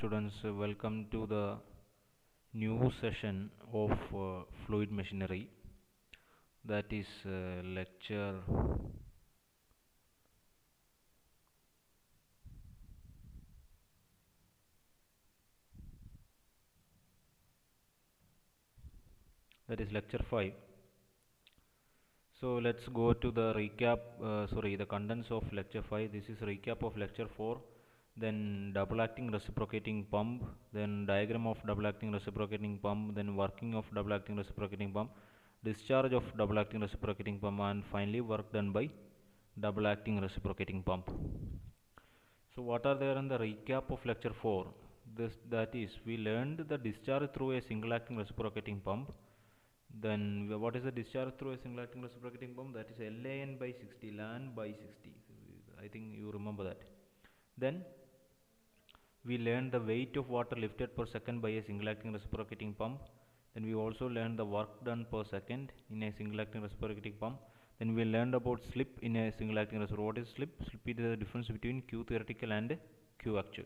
students, welcome to the new session of fluid machinery, that is lecture that is lecture 5. So let's go to the recap, the contents of lecture 5. This is recap of lecture 4, then double acting reciprocating pump, then diagram of double acting reciprocating pump, then working of double acting reciprocating pump, discharge of double acting reciprocating pump, and finally work done by double acting reciprocating pump. So what are there in the recap of lecture 4? That is, we learned the discharge through a single acting reciprocating pump. Then what is the discharge through a single acting reciprocating pump? That is LAN by 60, LAN by 60. I think you remember that. Then we learned the weight of water lifted per second by a single acting reciprocating pump. Then we also learned the work done per second in a single acting reciprocating pump. Then we learned about slip in a single acting reciprocating. What is slip? Slip is the difference between Q theoretical and Q actual.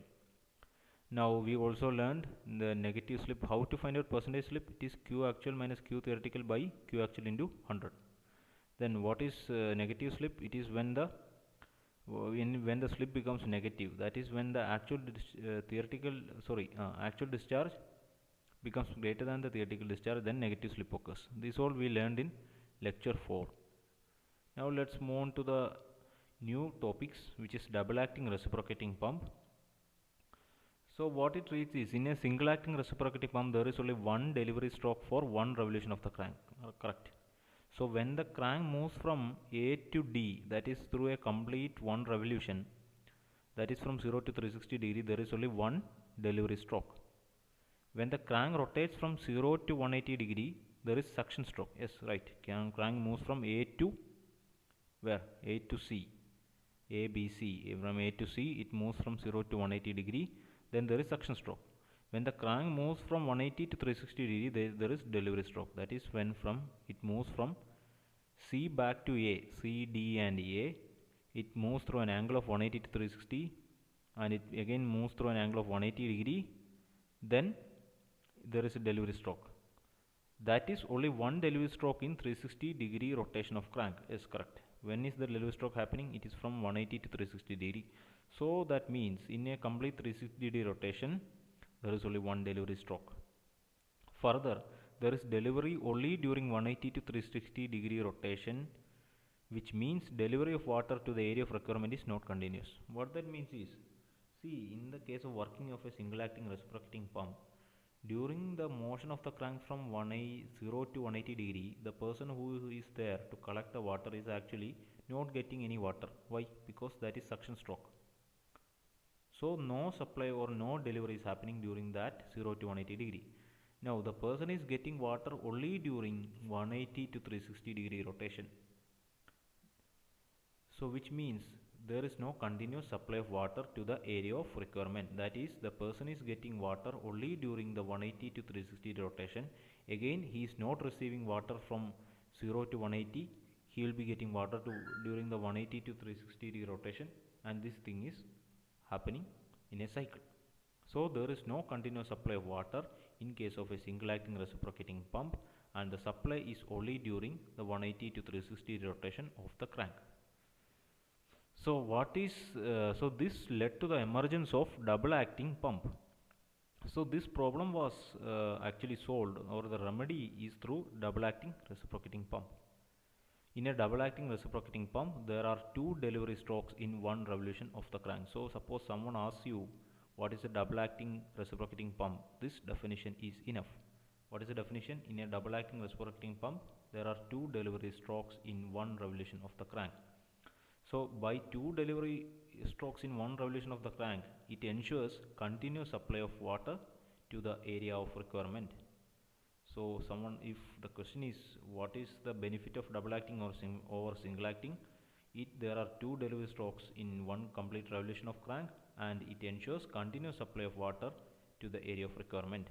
Now we also learned the negative slip. How to find out percentage slip? It is Q actual minus Q theoretical by Q actual into 100. Then what is negative slip? It is when the slip becomes negative. That is when the actual actual discharge becomes greater than the theoretical discharge, then negative slip occurs. This all we learned in lecture 4. Now let's move on to the new topics, which is double acting reciprocating pump. So what it reads is, in a single acting reciprocating pump there is only one delivery stroke for one revolution of the crank. Correct. So when the crank moves from A to D, that is through a complete one revolution, that is from 0 to 360 degree, there is only one delivery stroke. When the crank rotates from 0 to 180 degree, there is suction stroke. Yes, right. Crank moves from A to where? A to C. A, B, C. From A to C, it moves from 0 to 180 degree. Then there is suction stroke. When the crank moves from 180 to 360 degree, there is delivery stroke. That is when it moves from C back to A, C, D and A. It moves through an angle of 180 to 360 and it again moves through an angle of 180 degree. Then there is a delivery stroke. That is only one delivery stroke in 360 degree rotation of crank. Is correct. When is the delivery stroke happening? It is from 180 to 360 degree. So that means in a complete 360 degree rotation, there is only one delivery stroke. Further, there is delivery only during 180 to 360 degree rotation, which means delivery of water to the area of requirement is not continuous. What that means is, see, in the case of working of a single acting reciprocating pump, during the motion of the crank from 0 to 180 degree, the person who is there to collect the water is actually not getting any water. Why? Because that is suction stroke. So no supply or no delivery is happening during that 0 to 180 degree. Now the person is getting water only during 180 to 360 degree rotation. So which means there is no continuous supply of water to the area of requirement. That is, the person is getting water only during the 180 to 360 rotation. Again, he is not receiving water from 0 to 180. He will be getting water during the 180 to 360 degree rotation, and this thing is happening in a cycle. So there is no continuous supply of water in case of a single acting reciprocating pump, and the supply is only during the 180 to 360 rotation of the crank. So this led to the emergence of double acting pump. So this problem was actually solved, or the remedy is through double acting reciprocating pump. In a double acting reciprocating pump, there are two delivery strokes in one revolution of the crank. So suppose someone asks you, what is a double acting reciprocating pump? This definition is enough. What is the definition? In a double acting reciprocating pump, there are two delivery strokes in one revolution of the crank. So by two delivery strokes in one revolution of the crank, it ensures continuous supply of water to the area of requirement. So if the question is, what is the benefit of double acting over single acting? There are two delivery strokes in one complete revolution of crank, and it ensures continuous supply of water to the area of requirement.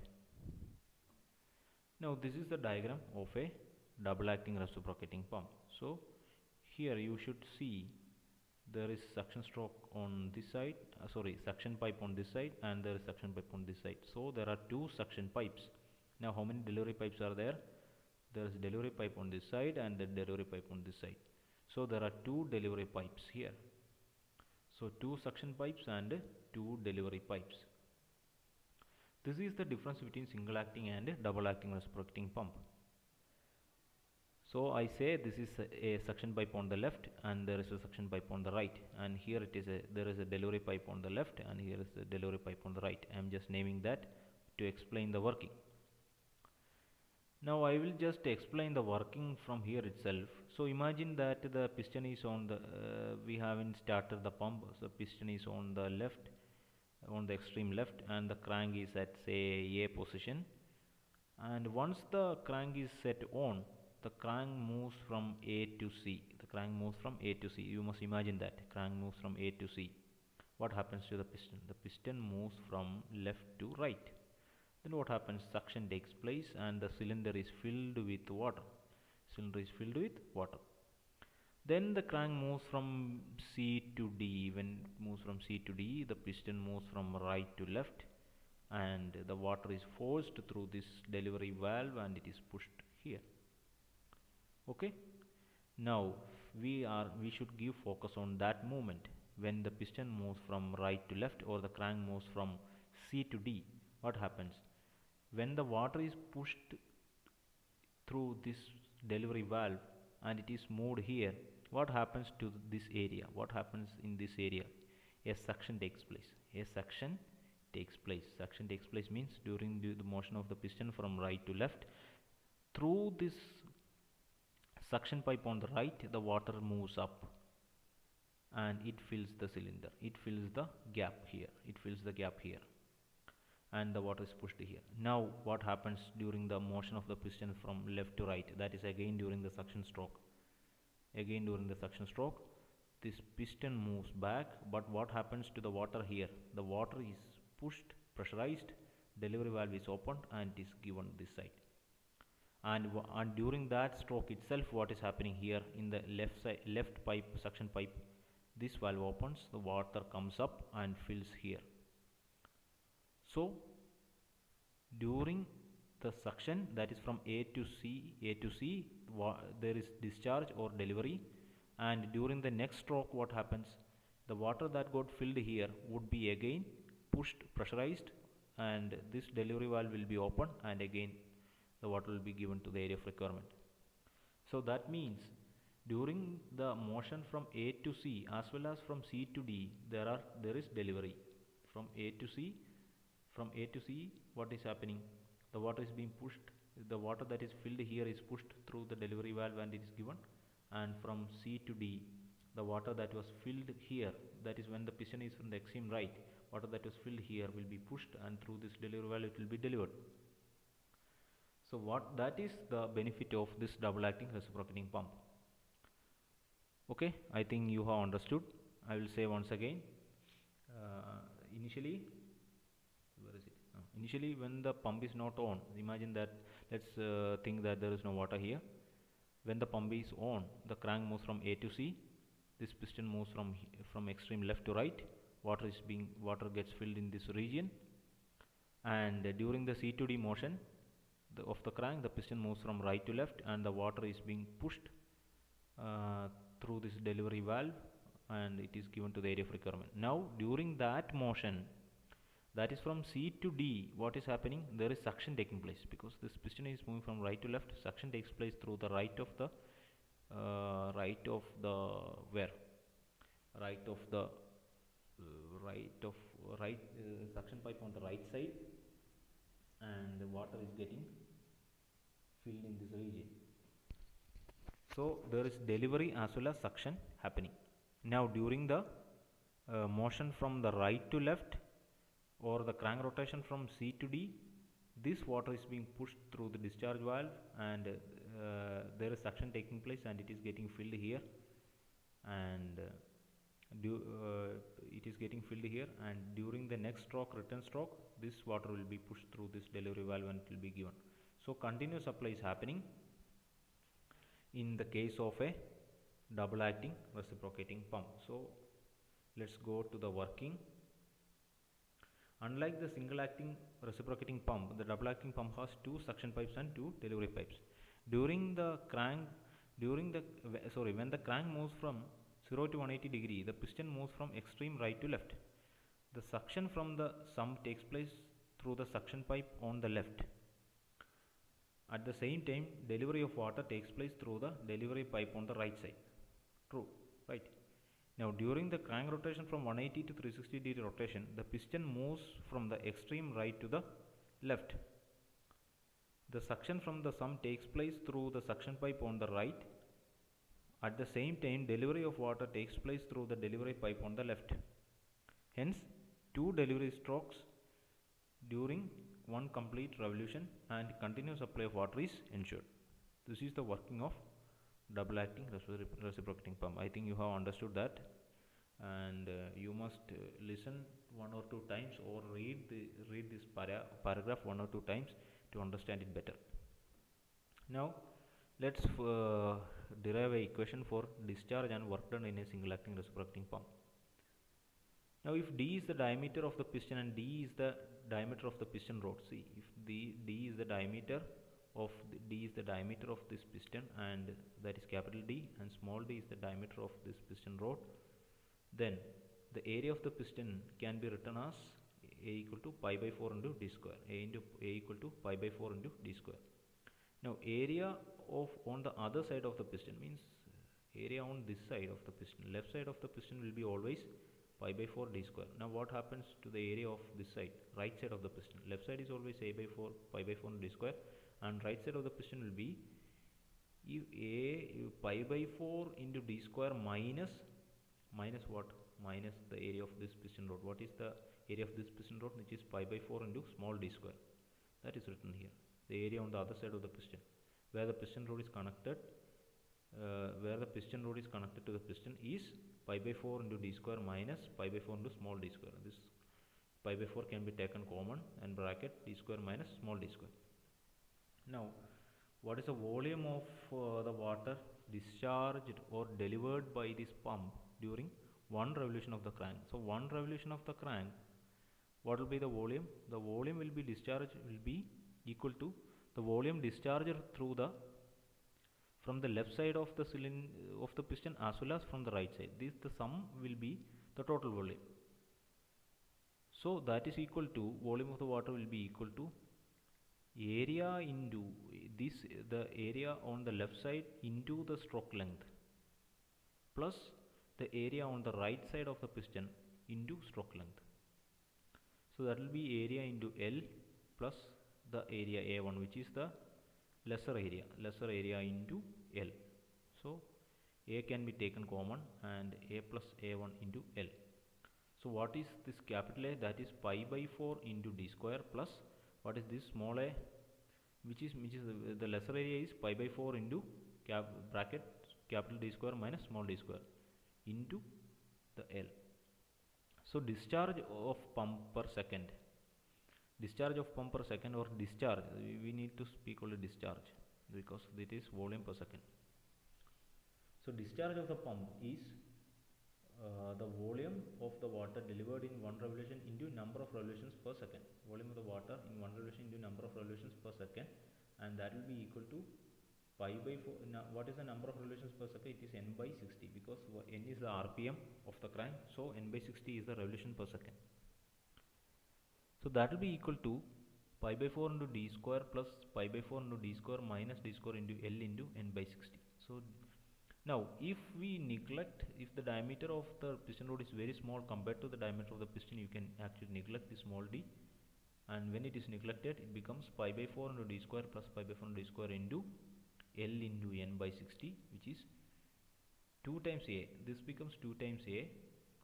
Now this is the diagram of a double acting reciprocating pump. So here you should see there is suction stroke on this side, sorry, suction pipe on this side, and there is suction pipe on this side. So there are two suction pipes. Now how many delivery pipes are there? There is delivery pipe on this side and the delivery pipe on this side. So there are two delivery pipes here. So two suction pipes and two delivery pipes. This is the difference between single acting and double acting reciprocating pump. So I say this is a suction pipe on the left and there is a suction pipe on the right, and here there is a delivery pipe on the left and here is a delivery pipe on the right. I am just naming that to explain the working. Now I will just explain the working from here itself. So imagine that the piston is on the we haven't started the pump, so piston is on the left, on the extreme left, and the crank is at say A position, and once the crank is set on, the crank moves from A to C. The crank moves from A to C. You must imagine that crank moves from A to C. What happens to the piston? The piston moves from left to right. Then what happens? Suction takes place and the cylinder is filled with water. Cylinder is filled with water. Then the crank moves from C to D. When it moves from C to D, the piston moves from right to left, and the water is forced through this delivery valve and it is pushed here. Okay, now we should give focus on that movement when the piston moves from right to left or the crank moves from C to D. What happens when the water is pushed through this delivery valve and it is moved here? What happens to this area? What happens in this area? A suction takes place. A suction takes place. Suction takes place means during the motion of the piston from right to left, through this suction pipe on the right, the water moves up and it fills the cylinder. It fills the gap here. It fills the gap here, and the water is pushed here. Now what happens during the motion of the piston from left to right? That is again during the suction stroke. Again during the suction stroke, this piston moves back, but what happens to the water here? The water is pushed, pressurized, delivery valve is opened and it is given this side. And during that stroke itself, what is happening here in the left pipe, suction pipe, this valve opens, the water comes up and fills here. So during the suction, that is from A to C, there is discharge or delivery, and during the next stroke, what happens? The water that got filled here would be again pushed, pressurized, and this delivery valve will be open, and again the water will be given to the area of requirement. So that means during the motion from A to C as well as from C to D, there is delivery. From A to C, what is happening? The water is being pushed. The water that is filled here is pushed through the delivery valve and it is given. And from C to D, the water that was filled here, that is when the piston is from the extreme right, water that was filled here will be pushed, and through this delivery valve it will be delivered. So that is the benefit of this double acting reciprocating pump. Okay, I think you have understood. I will say once again. Initially, where is it? Initially, when the pump is not on, imagine that. Let's think that there is no water here. When the pump is on, the crank moves from A to C. This piston moves from extreme left to right. Water gets filled in this region, and during the C to D motion of the crank, the piston moves from right to left and the water is being pushed through this delivery valve and it is given to the area of requirement. Now during that motion, that is from C to D, what is happening? There is suction taking place because this piston is moving from right to left. Suction takes place through the suction pipe on the right side, and the water is getting filled in this region. So there is delivery as well as suction happening. Now during the motion from the right to left or the crank rotation from C to D, this water is being pushed through the discharge valve, and there is suction taking place and it is getting filled here, and it is getting filled here, and during the next stroke, return stroke, this water will be pushed through this delivery valve and it will be given. So continuous supply is happening in the case of a double acting reciprocating pump. So let's go to the working. Unlike the single acting reciprocating pump, the double acting pump has two suction pipes and two delivery pipes. During the crank, when the crank moves from 0 to 180 degree, the piston moves from extreme right to left. The suction from the sump takes place through the suction pipe on the left. At the same time, delivery of water takes place through the delivery pipe on the right side. True, right? Now, during the crank rotation from 180 to 360 degree rotation, the piston moves from the extreme right to the left. The suction from the sump takes place through the suction pipe on the right. At the same time, delivery of water takes place through the delivery pipe on the left. Hence, two delivery strokes during one complete revolution and continuous supply of water is ensured. This is the working of double acting reciprocating pump. I think you have understood that, and you must listen one or two times or read this paragraph one or two times to understand it better. Now let's derive a equation for discharge and work done in a single acting reciprocating pump. Now if D is the diameter of the piston and D is the diameter of the piston rod, see, if D is the diameter of this piston, and that is capital D, and small d is the diameter of this piston rod, then the area of the piston can be written as A equal to pi by 4 into D square. A equal to pi by 4 into D square. Now area on the other side of the piston means area on this side of the piston, left side of the piston will be always pi by 4 D square. Now what happens to the area of this side, right side of the piston? Left side is always A by 4 pi by 4 D square, and right side of the piston will be pi by 4 into D square minus what? Minus the area of this piston rod. What is the area of this piston rod? Which is pi by 4 into small d square. That is written here. The area on the other side of the piston, where the piston rod is connected, to the piston is pi by 4 into d square minus pi by 4 into small d square. This pi by 4 can be taken common and bracket d square minus small d square. Now, what is the volume of the water discharged or delivered by this pump during one revolution of the crank? So one revolution of the crank, what will be the volume? The volume will be discharged will be equal to the volume discharged from the left side of the cylinder of the piston as well as from the right side. The sum will be the total volume. So that is equal to, volume of the water will be equal to area into the area on the left side into the stroke length plus the area on the right side of the piston into stroke length. So that will be area into L plus the area A1, which is the lesser area into L. So A can be taken common and A plus A1 into L. So what is this capital A? That is pi by 4 into D square plus what is this small a, which is the lesser area is pi by 4 into bracket capital D square minus small d square into the L. So discharge of pump per second. Or discharge, we need to speak only discharge because it is volume per second. So discharge of the pump is the volume of the water delivered in one revolution into number of revolutions per second. Volume of the water in one revolution into number of revolutions per second, and that will be equal to pi by 4. Now what is the number of revolutions per second? It is n by 60 because n is the RPM of the crank, so n by 60 is the revolution per second. So that will be equal to pi by 4 into d square plus pi by 4 into d square minus d square into L into n by 60. So now if the diameter of the piston rod is very small compared to the diameter of the piston, you can actually neglect the small d, and when it is neglected, it becomes pi by 4 into d square plus pi by 4 into d square into L into n by 60, which is 2 times A. This becomes 2 times A.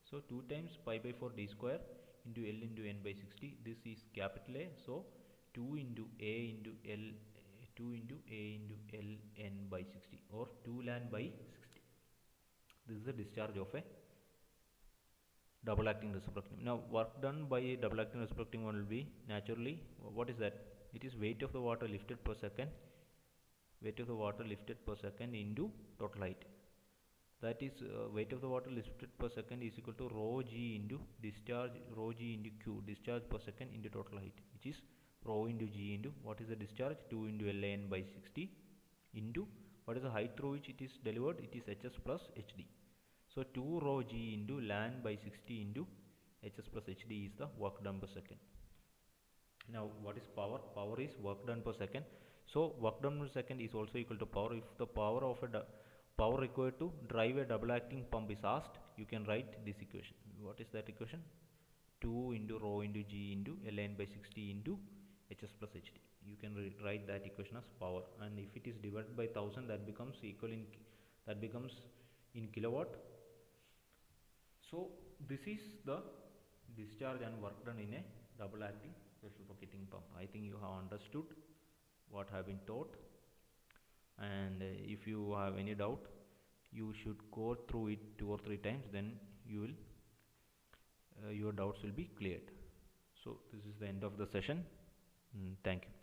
So 2 times pi by 4 d square into L into n by 60. This is capital A. So 2 into A into L, 2 into A into L n by 60, or 2 ln by 60. This is the discharge of a double acting reciprocating. Now work done by a double acting reciprocating one will be naturally, what is that? It is weight of the water lifted per second. Weight of the water lifted per second into total height. that is weight of the water lifted per second is equal to rho g into discharge, rho g into q, discharge per second into total height, which is rho into g into what is the discharge, 2 into ln by 60 into what is the height through which it is delivered, it is hs plus hd. So 2 rho g into ln by 60 into hs plus hd is the work done per second. Now what is power? Power is work done per second. So work done per second is also equal to power. If the power of a power required to drive a double acting pump is asked, you can write this equation. What is that equation? 2 into rho into g into ln by 60 into hs plus hd. You can write that equation as power, and if it is divided by 1000, that becomes equal in, that becomes in kilowatt. So this is the discharge and work done in a double acting reciprocating pump. I think you have understood what have been taught, and if you have any doubt, you should go through it 2 or 3 times, then you will your doubts will be cleared. So this is the end of the session. Thank you.